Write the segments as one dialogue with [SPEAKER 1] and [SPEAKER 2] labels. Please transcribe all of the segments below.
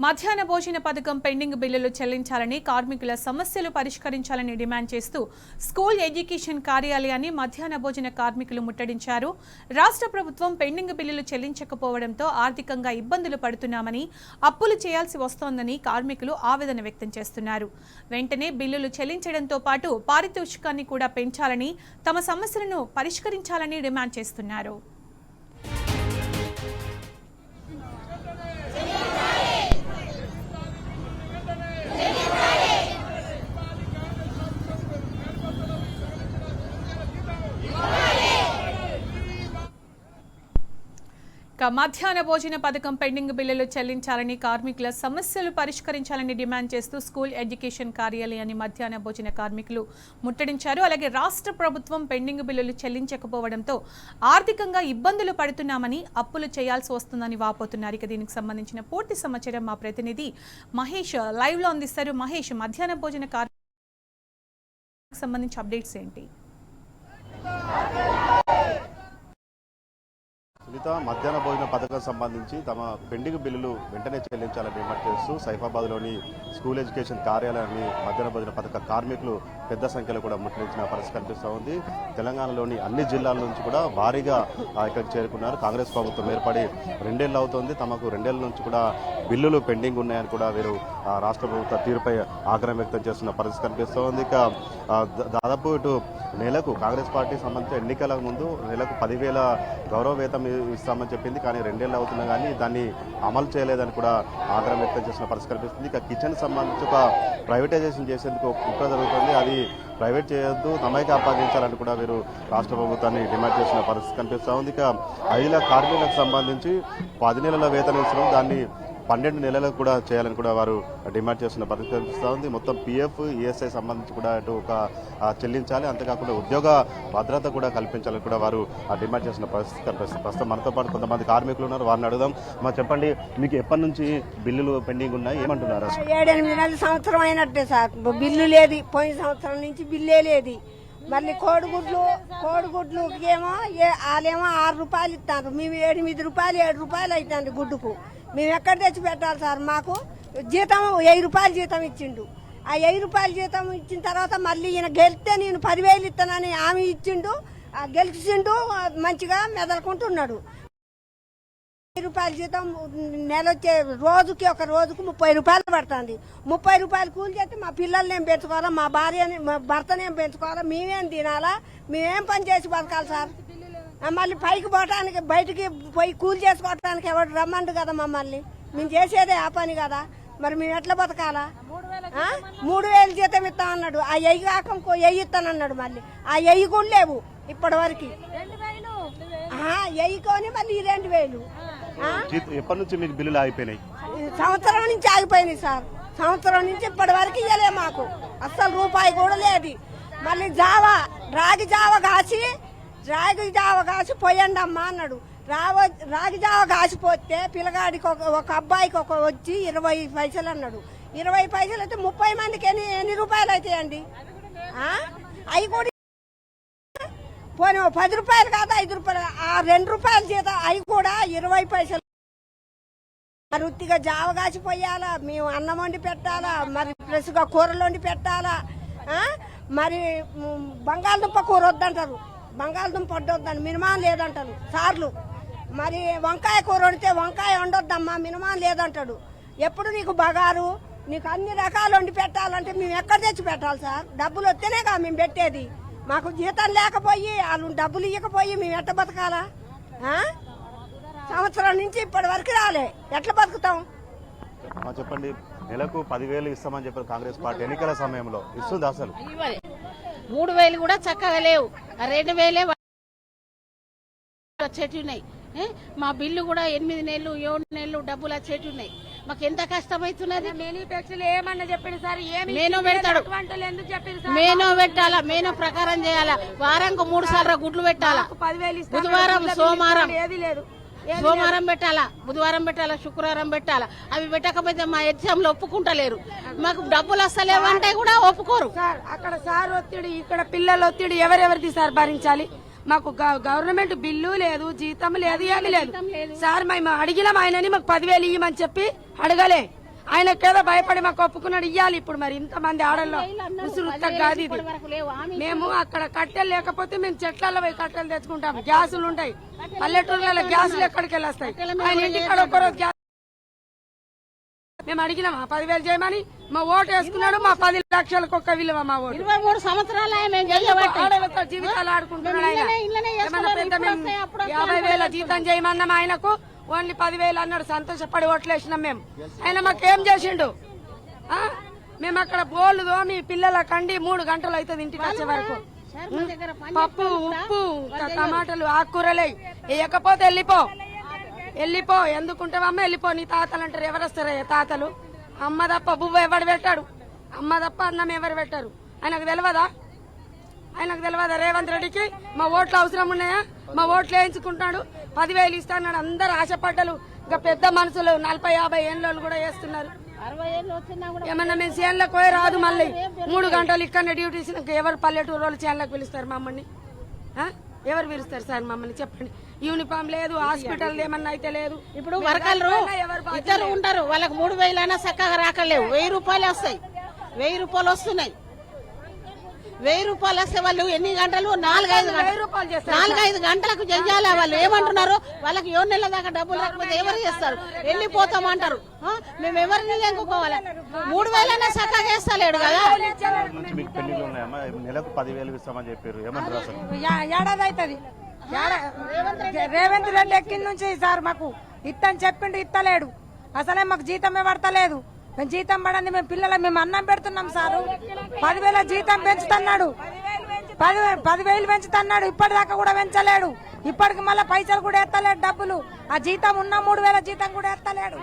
[SPEAKER 1] మధ్యాహ్న భోజన పథకం పెండింగ్ బిల్లులు చెల్లించాలని, కార్మికుల సమస్యలు పరిష్కరించాలని డిమాండ్ చేస్తూ స్కూల్ ఎడ్యుకేషన్ కార్యాలయాన్ని మధ్యాహ్న భోజన కార్మికులు ముట్టడించారు. రాష్ట్ర ప్రభుత్వం పెండింగ్ బిల్లులు చెల్లించకపోవడంతో ఆర్థికంగా ఇబ్బందులు పడుతున్నామని, అప్పులు చేయాల్సి వస్తోందని కార్మికులు ఆవేదన వ్యక్తం చేస్తున్నారు. వెంటనే బిల్లులు చెల్లించడంతో పాటు పారితోషికాన్ని కూడా పెంచాలని, తమ సమస్యలను పరిష్కరించాలని డిమాండ్ చేస్తున్నారు. మధ్యాహ్న భోజన పథకం పెండింగ్ బిల్లులు చెల్లించాలని, కార్మికుల సమస్యలు పరిష్కరించాలని డిమాండ్ చేస్తూ స్కూల్ ఎడ్యుకేషన్ కార్యాలయాన్ని మధ్యాహ్న భోజన కార్మికులు ముట్టడించారు. అలాగే రాష్ట్ర ప్రభుత్వం పెండింగ్ బిల్లులు చెల్లించకపోవడంతో ఆర్థికంగా ఇబ్బందులు పడుతున్నామని, అప్పులు చేయాల్సి వస్తుందని వాపోతున్నారు. ఇక దీనికి సంబంధించిన పూర్తి సమాచారం మా ప్రతినిధి మహేష్ లైవ్ లో అందిస్తారు. మహేష్, మధ్యాహ్న భోజన కార్మికులకు సంబంధించి అప్డేట్స్ ఏంటి?
[SPEAKER 2] మధ్యాహ్న భోజన పథకం సంబంధించి తమ పెండింగ్ బిల్లులు వెంటనే చెల్లించాలని డిమాండ్ చేస్తూ సైఫాబాద్లోని స్కూల్ ఎడ్యుకేషన్ కార్యాలయాన్ని మధ్యాహ్న భోజన పథక కార్మికులు పెద్ద సంఖ్యలో కూడా ముట్టడించిన పరిస్థితి కనిపిస్తూ ఉంది. తెలంగాణలోని అన్ని జిల్లాల నుంచి కూడా భారీగా ఇక్కడికి చేరుకున్నారు. కాంగ్రెస్ ప్రభుత్వం ఏర్పడి 2 ఏళ్ళు అవుతోంది. తమకు 2 ఏళ్ల నుంచి కూడా బిల్లులు పెండింగ్ ఉన్నాయని కూడా వీరు రాష్ట్ర ప్రభుత్వ తీరుపై ఆగ్రహం వ్యక్తం చేస్తున్న పరిస్థితి కనిపిస్తూ ఉంది. ఇక దాదాపు ఇటు నెలకు కాంగ్రెస్ పార్టీ సంబంధించిన ఎన్నికల ముందు నెలకు 10,000 గౌరవ వేతనం ఇస్తామని చెప్పింది. కానీ 2 ఏళ్ళు అవుతున్నా కానీ దాన్ని అమలు చేయలేదని కూడా ఆగ్రహం వ్యక్తం చేసిన పరిస్థితి కనిపిస్తుంది. ఇక కిచెన్ సంబంధించి ఒక ప్రైవేటైజేషన్ చేసేందుకు కుట్ర జరుగుతుంది. అది ప్రైవేట్ చేయొద్దు, తమకి అప్పగించాలని కూడా వీరు రాష్ట్ర ప్రభుత్వాన్ని డిమాండ్ చేసిన పరిస్థితి కనిపిస్తూ ఉంది. ఇక 5 లక్షల కార్మికులకు సంబంధించి 10 నెలల వేతనం ఇస్తున్నాం, దాన్ని 12 నెలలకు కూడా చేయాలని కూడా వారు డిమాండ్ చేస్తున్న పరిస్థితి కనిపిస్తూ ఉంది. మొత్తం PF, ESI సంబంధించి కూడా అటు ఒక చెల్లించాలి, అంతేకాకుండా ఉద్యోగ భద్రత కూడా కల్పించాలని కూడా వారు డిమాండ్ చేస్తున్న పరిస్థితి కనిపిస్తుంది. ప్రస్తుతం మనతో పాటు కొంతమంది కార్మికులు ఉన్నారు, వారిని అడుగుదాం. చెప్పండి, మీకు ఎప్పటి నుంచి బిల్లులు పెండింగ్ ఉన్నాయి, ఏమంటున్నారు?
[SPEAKER 3] 7-8 నెలల సంవత్సరం అయినట్టే సార్, బిల్లు లేదు. పోయిన సంవత్సరం నుంచి బిల్లే లేదు. మళ్ళీ కోడిగుడ్లు ఏమో వాళ్ళేమో 6 రూపాయలు ఇస్తారు, మేము 8 రూపాయలు 7 రూపాయలు అవుతుంది గుడ్డుకు. మేము ఎక్కడ తెచ్చి పెట్టాలి సార్? మాకు జీతం 1000 రూపాయలు జీతం ఇచ్చిండు. ఆ 1000 రూపాయలు జీతం ఇచ్చిన తర్వాత మళ్ళీ ఈయన గెలిస్తే నేను 10,000 ఇస్తానని ఆమె ఇచ్చిండు, గెలిచిండు, మంచిగా మెదలుకుంటున్నాడు. 1000 రూపాయల జీతం నెలొచ్చే రోజుకి, ఒక రోజుకు 30 రూపాయలు పడుతుంది. 30 రూపాయలు కూలి చేస్తే మా పిల్లల్ని ఏం పెంచుకోవాలా, మా భార్యని, మా భర్తని ఏం పెంచుకోవాలా, మేమేం తినాలా, మేమేం పని చేసి బతకాలి సార్? మళ్ళీ పైకి పోవటానికి, బయటికి పోయి కూలి చేసుకోవటానికి ఎవరు రమ్మండు కదా మమ్మల్ని? మేము చేసేదే ఆ పని కదా, మరి మేము ఎట్లా బతకాలా? 3,000 జీతం ఇస్తాం అన్నాడు, ఆ 1000 కాక ఇంకో 1000 ఇస్తానన్నాడు. మళ్ళీ ఆ 1000 కూడా లేవు ఇప్పటి వరకు. 1000 కొని మళ్ళీ 2,000.
[SPEAKER 2] ఎప్పటి నుంచి మీకు బిల్లులు ఆగిపోయినాయి?
[SPEAKER 3] సంవత్సరం నుంచి ఆగిపోయినాయి సార్. సంవత్సరం నుంచి ఇప్పటి వరకు ఇవ్వలే మాకు, అస్సలు రూపాయి కూడా లేదు. మళ్ళీ రాగి జావ కాసి పోయండి అమ్మా అన్నాడు. రాగి జావ కాసిపోతే పిల్లగాడికి ఒక అబ్బాయికి వచ్చి 20 పైసలు అన్నాడు. 20 పైసలు అయితే 30 మందికి ఎన్ని రూపాయలు అవుతాయండి? అవి కూడా పోనీ 10 రూపాయలు కాదు, 5 రూపాయలు, ఆ 2 రూపాయలు చేత అవి కూడా 20 పైసలు. మరి ఉత్తిగా జావ కాసి పోయాలా, మేము అన్నం వండి పెట్టాలా, మరి ఫ్రెష్గా కూరలు వండి పెట్టాలా, మరి బంగాళదుంప కూర వద్దంటారు, బంగాళదుంప వద్దొద్దని మినిమం లేదంటారు సార్లు. మరి వంకాయ కూర వండితే వంకాయ వండొద్దమ్మా మినిమం లేదంటాడు. ఎప్పుడు నీకు బగారు, నీకు అన్ని రకాలు వండి పెట్టాలంటే మేము ఎక్కడ తెచ్చి పెట్టాలి సార్? డబ్బులు వస్తేనేగా మేము పెట్టేది. మాకు జీతం లేకపోయి, వాళ్ళు డబ్బులు ఇవ్వకపోయి మేము ఎట్లా బతకాలా? సంవత్సరం నుంచి ఇప్పటి వరకు రాలే, ఎట్లా బతుకుతాం?
[SPEAKER 2] చెప్పండి, నెలకు 10,000 ఇస్తామని చెప్పారు కాంగ్రెస్ పార్టీ ఎన్నికల సమయంలో, ఇస్తుంది అసలు?
[SPEAKER 4] 3,000 కూడా చక్కగా లేవు, 2,000 వచ్చేటున్నాయి. మా బిల్లు కూడా 8 నెలలు 7 నెలలు డబ్బులు వచ్చేటున్నాయి. మాకు ఎంత కష్టమవుతున్నది. మేనో పెడతాడు, మేనో పెట్టాలా, మేనో ప్రకారం చేయాలా, వారానికి 3 సార్లు గుడ్లు పెట్టాలా, బుధవారం సోమవారం పెట్టాలా, బుధవారం పెట్టాలా, శుక్రవారం పెట్టాలా. అవి పెట్టకపోతే మా ఎగ్జామ్లు ఒప్పుకుంటలేరు. మాకు డబ్బులు వస్తలేవంటే కూడా ఒప్పుకోరు
[SPEAKER 3] సార్. అక్కడ సార్ ఒత్తిడి, ఇక్కడ పిల్లల ఒత్తిడి ఎవరెవరిది సార్ భరించాలి? మాకు గవర్నమెంట్ బిల్లు లేదు, జీతం లేదు, ఏమి లేదు సార్. మేము అడిగినాం ఆయనని, మాకు 10,000 ఇవ్వమని చెప్పి అడగలే.
[SPEAKER 5] ఆయనకేదో భయపడి మాకు ఒప్పుకున్నాడు ఇయ్యాలి. ఇప్పుడు మరి ఇంతమంది ఆడల్లో ఉసురు కాదు ఇది. మేము అక్కడ కట్టెలు లేకపోతే మేము చెట్లలో పోయి కట్టెలు తెచ్చుకుంటాం. గ్యాసులు ఉంటాయి పల్లెటూర్లలో, గ్యాసులు ఎక్కడికి వెళ్ళొస్తాయి. ఆయన ఇంటికాడ ఒక్కరోజు గ్యాస్ మేము అడిగినామా 10,000 చేయమని, మా ఓటు వేసుకున్నాడు. మా 10 లక్షలకు ఒక్క విలువ మా ఓటు.
[SPEAKER 4] 23 సంవత్సరాలు
[SPEAKER 5] ఆడలతో జీవితాలు ఆడుకుంటున్నాడు ఆయన. ఏమన్నా పెద్ద మేము 50,000 జీతం చేయమన్నాం ఆయనకు, ఓన్లీ 10,000 అన్నాడు. సంతోషపడి ఓట్లేసినాం మేము. ఆయన మాకేం చేసిండు? మేము అక్కడ బోళ్ళు తోమి పిల్లల కండి 3 గంటలు అవుతుంది ఇంటికి వచ్చే వరకు. పప్పు, ఉప్పు, టమాటాలు, ఆకుకూరలే వేయకపోతే వెళ్ళిపో ఎందుకుంటావమ్మ వెళ్ళిపో. నీ తాతలు అంటారు. ఎవరు వస్తారా తాతలు? అమ్మ తప్ప బువ్వ ఎవడు పెట్టాడు? అమ్మ తప్ప అన్నం ఎవరు పెట్టారు? ఆయనకు తెలియదా రేవంత్ రెడ్డికి మా ఓట్లు అవసరం ఉన్నాయా? మా ఓట్లు వేయించుకుంటున్నాడు. 10,000 ఇస్తాడు. అందరు ఆశపడ్డలు ఇంకా పెద్ద మనుషులు 40-50 ఏళ్ళు కూడా వేస్తున్నారు. ఏమన్నా మేము చేనులకు పోయి రాదు. మళ్ళీ 3 గంటలు ఇక్కడనే డ్యూటీ ఇచ్చినాక ఎవరు పల్లెటూరు వాళ్ళు చేనులకు పిలుస్తారు మమ్మల్ని? ఎవరు పిలుస్తారు సార్ మమ్మల్ని? చెప్పండి. యూనిఫామ్ లేదు, హాస్పిటల్ ఏమన్నా అయితే లేదు.
[SPEAKER 4] ఇప్పుడు వర్కర్లు ఇద్దరు ఉంటారు, వాళ్ళకి 3,000 అయినా చక్కగా రాకలేవు. 1,000 రూపాయలు వస్తాయి. 1,000 రూపాయలు వస్తున్నాయి. 1,000 రూపాయలు వస్తే వాళ్ళు ఎన్ని గంటలు? 4-5 గంటలకు చెయ్యాలి. వాళ్ళు ఏమంటున్నారు? వాళ్ళకి 7 నెలల దాకా డబ్బులు రాకపోతే ఎవరు చేస్తారు? వెళ్ళిపోతామంటారు. మేము ఎవరిని లేకపోవాలి? 3,000 అయినా చక్కగా వేస్తలేడు కదా.
[SPEAKER 2] నెలకు 10,000 ఇస్తామని చెప్పారు. ఏమంటారు అసలు?
[SPEAKER 6] ఏడాది అవుతుంది. రేవంత్ రెడ్డి ఎక్కిన నుంచి సార్ మాకు ఇత్తని చెప్పిండు, ఇత్తలేడు. అసలే మాకు జీతమే పడతలేదు. మేము జీతం పడండి, మేము అన్నం పెడుతున్నాం సారు. 10,000 జీతం పెంచుతున్నాడు. 10,000 పెంచుతున్నాడు. ఇప్పటిదాకా కూడా పెంచలేడు. ఇప్పటికి మళ్ళీ పైసలు కూడా ఎత్తలేడు. డబ్బులు ఆ జీతం ఉన్న 3,000 జీతం కూడా ఎత్తలేడు.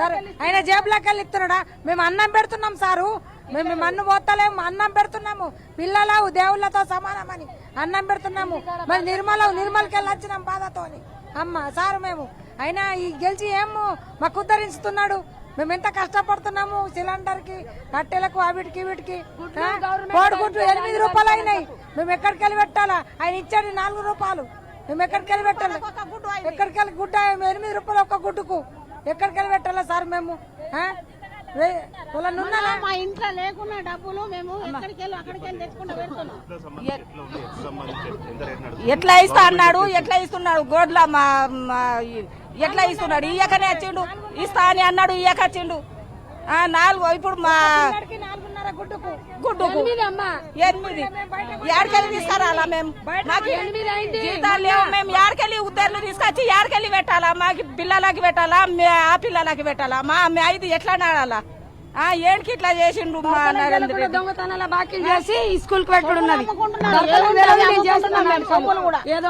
[SPEAKER 6] సరే ఆయన జేబులోకి వెళ్ళి ఇస్తున్నాడా? మేము అన్నం పెడుతున్నాం సారు. మేము అన్ను పోతలేము, అన్నం పెడుతున్నాము. పిల్లలు దేవుళ్లతో సమానమని అన్నం పెడుతున్నాము. మరి నిర్మల్కి వెళ్ళి వచ్చినాం బాధతోని. అమ్మ సారు మేము అయినా ఈ గెలిచి ఏమో మాకు ఉద్ధరిస్తున్నాడు. మేము ఎంత కష్టపడుతున్నాము సిలిండర్ కి, కట్టెలకు, వీటికి కోడిగుడ్లు 8 రూపాయలు అయినాయి. మేము ఎక్కడికి వెళ్ళి పెట్టాలా? ఆయన ఇచ్చాడు 4 రూపాయలు. మేము ఎక్కడికి వెళ్ళి పెట్టాలి? ఎక్కడికి వెళ్ళి గుడ్డ 8 రూపాయలు ఒక్క గుడ్డుకు ఎక్కడికి వెళ్ళి పెట్టాలా సార్? మేము
[SPEAKER 4] మా ఇంట్లో లేకున్నా డబ్బులు మేము ఎక్కడికి వెళ్ళి అక్కడికి వెళ్ళి తెచ్చుకుంటూ పెడుతున్నాం.
[SPEAKER 6] ఎట్లా ఇస్తా అన్నాడు, ఎట్లా ఇస్తున్నాడు? గోడ్ల ఎట్లా ఇస్తున్నాడు? ఇయ్యకనే వచ్చిండు. ఇస్తా అని అన్నాడు, ఇయ్యక వచ్చిండు. 4 ఇప్పుడు మా గుడ్డుకు 8 ఏడకెళ్ళి తీస్తారా? అలా మేము జీతాలు లేవు. మేము ఏడకెళ్ళి ఉద్దరులు తీసుకొచ్చి ఏడకెళ్ళి పెట్టాలా? మాకు పిల్లలకి పెట్టాలా? ఆ పిల్లలకి పెట్టాలా? మా 5 ఎట్లా నడాలా? ఏడికి ఇట్లా చేసిండు మా నరేంద్ర రెడ్డి.
[SPEAKER 5] దొంగతనాల బాకీ చేసి స్కూల్ కు పెట్టుకున్నది. ఏదో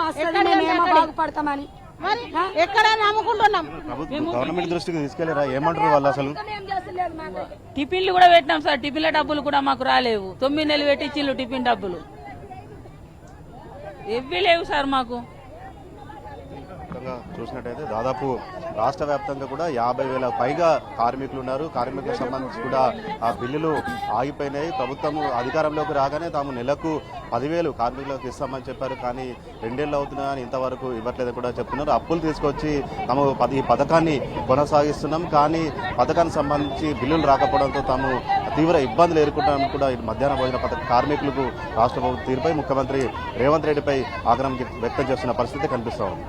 [SPEAKER 5] బాగుపడతామని
[SPEAKER 4] మరి ఎక్కడ నమ్ముకుంటున్నాం?
[SPEAKER 2] గవర్నమెంట్ దృష్టికి తీసుకెళ్లారా? ఏమంటారు వాళ్ళు అసలు?
[SPEAKER 7] టిఫిన్లు కూడా పెట్టినాం సార్. టిఫిన్ల డబ్బులు కూడా మాకు రాలేవు. 9 నెలలు పెట్టించిళ్ళు టిఫిన్ డబ్బులు. ఎవ్వి లేవు సార్ మాకు.
[SPEAKER 2] చూసినట్టయితే దాదాపు రాష్ట్ర వ్యాప్తంగా కూడా 50,000 పైగా కార్మికులు ఉన్నారు. కార్మికులకు సంబంధించి కూడా ఆ బిల్లులు ఆగిపోయినాయి. ప్రభుత్వం అధికారంలోకి రాగానే తాము నెలకు 10,000 కార్మికులకు ఇస్తామని చెప్పారు. కానీ 2 ఏళ్ళు అవుతున్నా అని ఇంతవరకు ఇవ్వట్లేదని కూడా చెప్తున్నారు. అప్పులు తీసుకొచ్చి తాము ఈ పథకాన్ని కొనసాగిస్తున్నాం. కానీ పథకానికి సంబంధించి బిల్లులు రాకపోవడంతో తాము తీవ్ర ఇబ్బందులు ఎదుర్కొంటామని కూడా మధ్యాహ్న భోజన పథక కార్మికులకు రాష్ట్ర ప్రభుత్వ తీరుపై ముఖ్యమంత్రి రేవంత్ రెడ్డిపై ఆగ్రహం వ్యక్తం చేస్తున్న పరిస్థితి కనిపిస్తూ ఉంది.